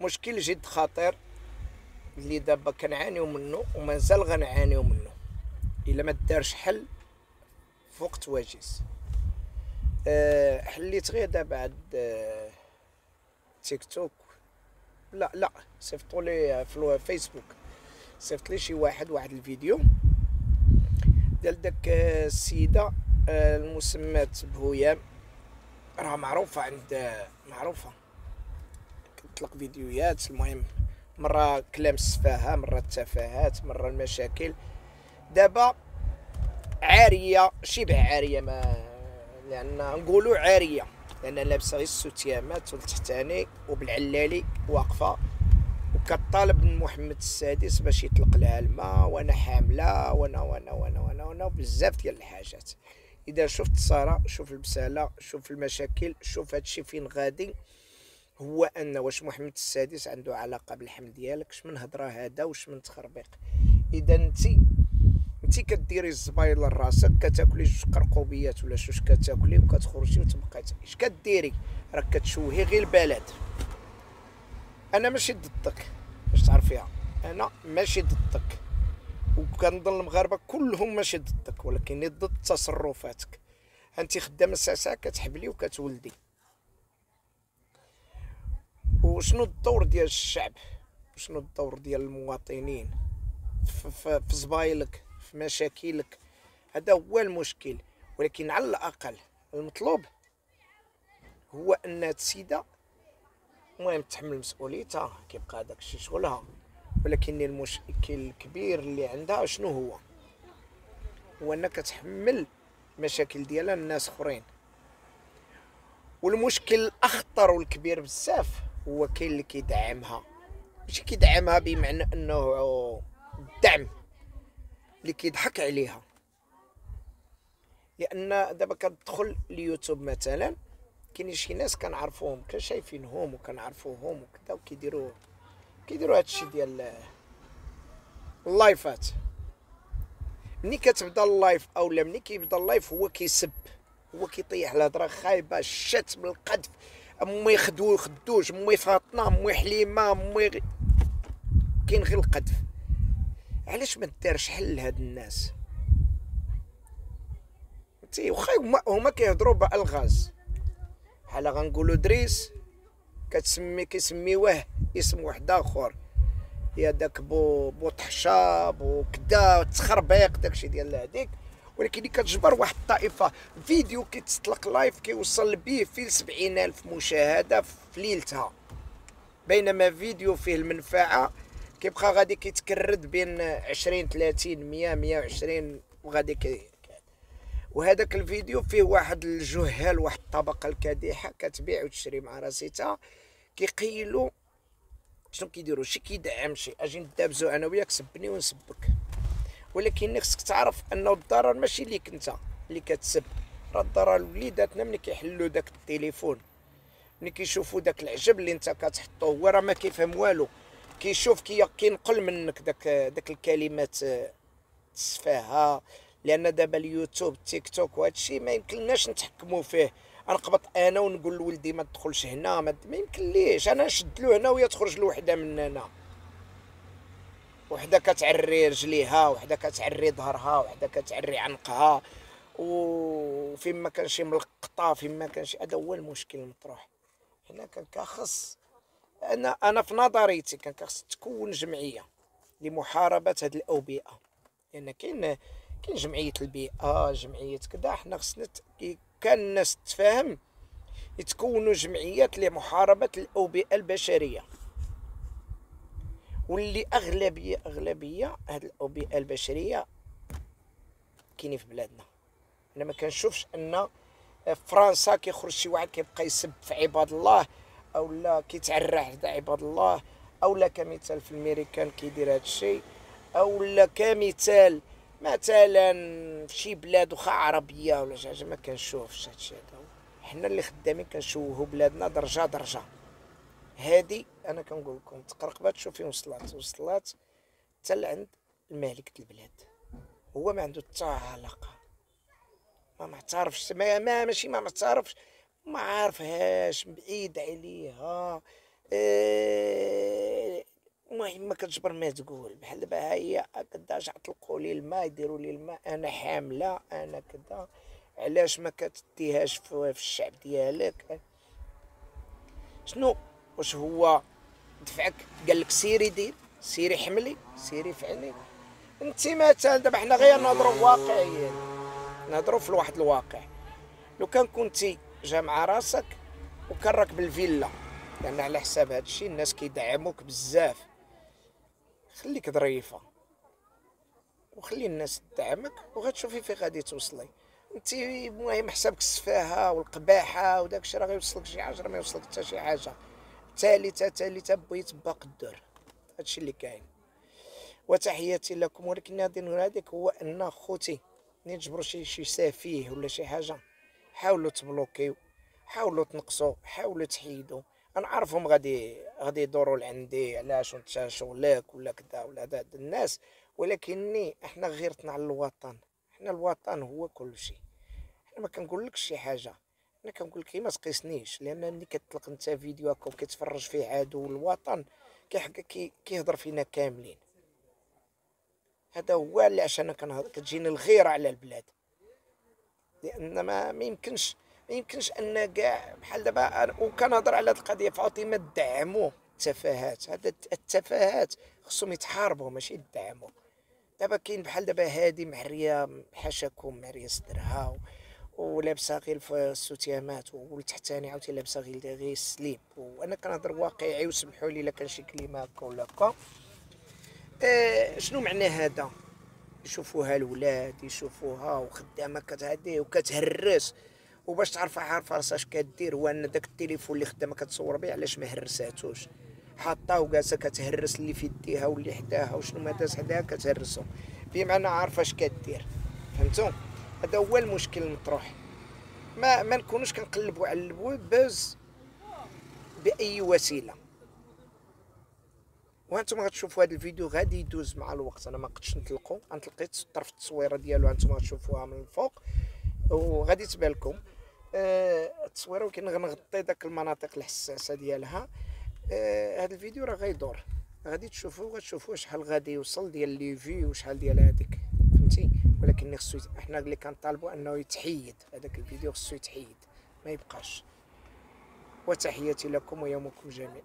مشكل جد خطير اللي دابا كنعانيو منه ومازال غنعانيو منه الا ما دارش حل في وقت وجيز. حليت غير دابا عاد تيك توك. لا صيفطوا لي في الفيسبوك، صيفط لي شي واحد الفيديو ديال داك السيده المسمات بهيام، راه معروفه معروفه، كتطلق فيديوهات. المهم مرة كلام السفاهة، مرة التفاهات، مرة المشاكل. دابا عارية، شبه عارية، ما لأن نقولوا عارية لأن لابسة غير السوتيامات والتحتاني وبالعلالي واقفة وكطالب من محمد السادس باش يطلق لها الماء، وانا حاملة وانا بزاف ديال الحاجات. إذا شفت سارة، شوف البسالة، شوف المشاكل، شوف هادشي فين غادي. هو ان واش محمد السادس عنده علاقه بالحمل ديالك؟ اش من هضره هذا واش من تخربيق؟ اذا انت كديري الزبايل لراسك، كتاكلي جوج قرقوبيات ولا جوج كتاكلي وكتخرجي وتبقاي اش كديري؟ راك كتشوهي غير البلد. انا ماشي ضدك باش تعرفيها، انا ماشي ضدك، وكنظن المغاربه كلهم ماشي ضدك، ولكن ضد تصرفاتك. انت خدامه الساعه كتحبلي وكتولدي. وشنو الدور ديال الشعب؟ وشنو الدور ديال المواطنين في زبايلك، في مشاكلك؟ هذا هو المشكل. ولكن على الاقل المطلوب هو ان السيده المهم تحمل مسؤوليتها، كيبقى داكشي شغلها. ولكن المشكل الكبير اللي عندها شنو هو انك تحمل المشاكل ديالها الناس اخرين. والمشكل الاخطر والكبير بزاف هو كاين اللي كيدعمها، ماشي كيدعمها بمعنى انه الدعم، اللي كيضحك عليها. لان دابا كتدخل اليوتيوب مثلا، كاين شي ناس كنعرفوهم، كشايفينهم وكنعرفوهم وكذا، وكيديروا هادشي ديال اللايفات. ملي كتبدا اللايف اولا ملي كيبدا اللايف هو كيسب، هو كيطيح الهضره خايبه، الشتم، القذف، امي خدوش، امي فاطمه، امي حليمه، كاين غير القذف. علاش ما دارش حل لهاد الناس؟ انتي واخا هما كيهضروا بالغاز، بحال غنقولوا دريس كيسميوه اسم واحد اخر، يا داك بو طحشاب وكدا تخربيق داكشي ديال هذيك. ولكن اللي كتجبر واحد الطائفه فيديو كيتسطلق لايف كيوصل به فيه 70,000 مشاهده في ليلتها، بينما فيديو فيه المنفعه كيبقى غادي كيتكرد بين 20 30 100 120 وغادي وهذاك الفيديو فيه واحد الجهال، واحد الطبقه الكادحه كتبيع وتشري مع راسيتها، كيقيلوا شنو كيديروا، شي كيدعم شي، اجي ندابزو انا وياك سبني ونسبك. ولكن خصك تعرف انه الضرر ماشي ليك انت اللي كتسب، راه الضرر لوليداتنا ملي كيحلوا داك التليفون، ملي كيشوفوا داك العجب اللي انت كتحطو، هو راه ما كيفهم والو، كيشوف كينقل منك داك الكلمات السفاهه. لان دابا اليوتيوب تيك توك وهادشي ما يمكنناش نتحكموا فيه. نقبط انا ونقول لولدي ما تدخلش هنا، ما يمكن ليش، انا نشد له هنا وهي تخرج له وحده من هنا، وحده كتعري رجليها، وحده كتعري ظهرها، وحده كتعري عنقها، وفين ما كان شي ملقطه، فين ما كان شي. هذا هو المشكل المطروح هنا. كان كخص انا في نظريتي كان كخص تكون جمعيه لمحاربه هذه الاوبئه. لان كاين جمعيه البيئه، جمعيه كذا، حنا خصنا كان الناس تفهم يتكونوا جمعيات لمحاربه الاوبئه البشريه، واللي اغلبيه هاد الاوبئه البشريه كاينين في بلادنا. انا ما كنشوفش ان فرنسا كيخرج شي واحد كيبقى يسب في عباد الله، او لا كيتعرى حدا عباد الله، او لا كمثال في الميريكان كيدير هذا الشيء، او لا كمثال مثلا في شي بلاد واخا عربيه ولا شي حاجه. ما كنشوفش هذا الشيء. حنا اللي خدامين كنشوهوا بلادنا درجه درجه. هادي انا كنقول لكم تقرقبات، شوفي وصلات حتى لعند المالك البلاد، هو ما عنده حتى علاقه، ما معترفش، ماشي ما معترفش، ما عارفهاش، بعيد عليها. والله ما كتجبر ما تقول. بحال دابا ها هي كداش عطلقوا لي الماء، يديروا لي الماء، انا حامله انا كذا، علاش ما كتديهاش في الشعب ديالك؟ شنو؟ واش هو دفعك قال لك سيري دير، سيري حملي، سيري فعلي؟ انت مثلا دابا حنا غير نهضروا واقعيا، نهضروا في واحد الواقع. لو كان كنتي جا مع راسك وكان راك بالفيلا، لان على حساب هادشي الناس كيدعموك بزاف، خليك ظريفه وخلي الناس تدعمك وغتشوفي فين غادي توصلي. انت المهم حسابك السفاهه والقباحه وداك الشيء راه غيوصلك شي حاجه، ما يوصلك حتى شي حاجه. ثالثه بغيت باق الدور، هادشي اللي كاين. وتحياتي لكم. ولكن هذيك هو ان خوتي ملي تجبروا شي سفيه ولا شي حاجه، حاولوا تبلوكيو، حاولوا تنقصوا، حاولوا تحيدوا. انا عارفهم غادي يدوروا لعندي علاش انت شغلك ولا كذا ولا هذا الناس، ولكني احنا غيرتنا على الوطن. احنا الوطن هو كل شيء. انا ما كنقولكش شي حاجه، انا كنقول لك ما تقيسنيش، لان ملي كتطلق انت فيديو هكا وكتفرج فيه عدو الوطن كيهضر فينا كاملين. هذا هو اللي عشان كتجيني الغيره على البلاد. لان ما يمكنش ان كاع بحال دابا وكنهضر على هذه القضيه فاطمه تدعموا التفاهات. هذا التفاهات خصهم يتحاربوا ماشي يدعموا. دابا كاين بحال دابا هادي محريه حاشاكم محريه صدرها ولابسه غير في السوتيامات، والتحتاني عاوتاني لابسه غير السليب. وانا كنهضر واقعي وسمحوا لي الا كان شي كلمه هكا ولا هكا. شنو معنى هذا؟ يشوفوها الولاد، يشوفوها وخدامه كتهدي وكتهرس، وباش تعرف عارفه راسها اش كدير هو ان داك التليفون اللي خدامه كتصور به علاش ما هرساتوش، حاطاه وجالسه كتهرس اللي في يديها واللي حداها وشنو ما داز حداها كتهرسو، بمعنى عارفه اش كدير. فهمتوا؟ هذا هو المشكل المطروح. ما نكونوش كنقلبوا على البوز باي وسيله. وانتم غتشوفوا هذا الفيديو غادي يدوز مع الوقت. انا ما قدتش نطلقو، انا تلقيت طرف التصويره ديالو انتم غتشوفوها من الفوق وغادي تبان لكم التصويره، ولكن غنغطي داك المناطق الحساسه ديالها. هذا الفيديو راه غيدور، غادي تشوفوا غتشوفوا شحال غادي يوصل ديال لي في وشحال ديال هذيك، فهمتي؟ ولكن خصو احنا اللي كنطالبوا انه يتحيد هذاك الفيديو، خصو يتحيد ما يبقاش. وتحياتي لكم ويومكم جميل.